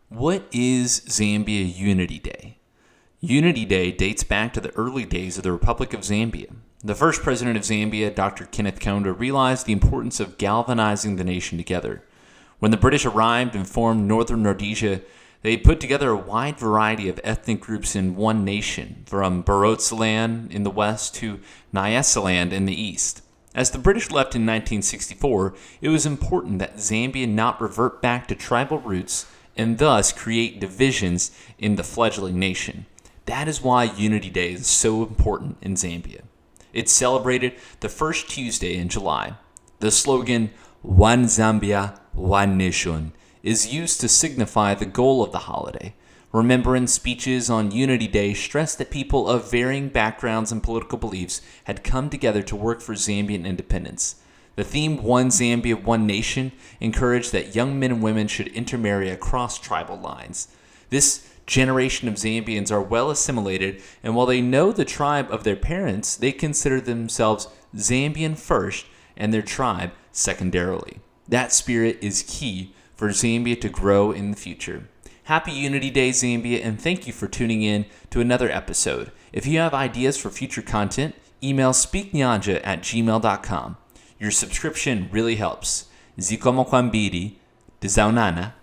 What is Zambia Unity Day? Unity Day dates back to the early days of the Republic of Zambia. The first president of Zambia, Dr. Kenneth Kaunda, realized the importance of galvanizing the nation together. When the British arrived and formed Northern Rhodesia, they put together a wide variety of ethnic groups in one nation, from Barotseland in the west to Nyasaland in the east. As the British left in 1964, it was important that Zambia not revert back to tribal roots and thus create divisions in the fledgling nation. That is why Unity Day is so important in Zambia. It's celebrated the first Tuesday in July. The slogan, One Zambia, One Nation, is used to signify the goal of the holiday. Remembrance speeches on Unity Day stressed that people of varying backgrounds and political beliefs had come together to work for Zambian independence. The theme One Zambia, One Nation encouraged that young men and women should intermarry across tribal lines. This generation of Zambians are well assimilated, and while they know the tribe of their parents, they consider themselves Zambian first and their tribe secondarily. That spirit is key for Zambia to grow in the future. Happy Unity Day, Zambia, and thank you for tuning in to another episode. If you have ideas for future content, email speaknyanja@gmail.com. Your subscription really helps. Zikomo kwambiri, Dizaunana,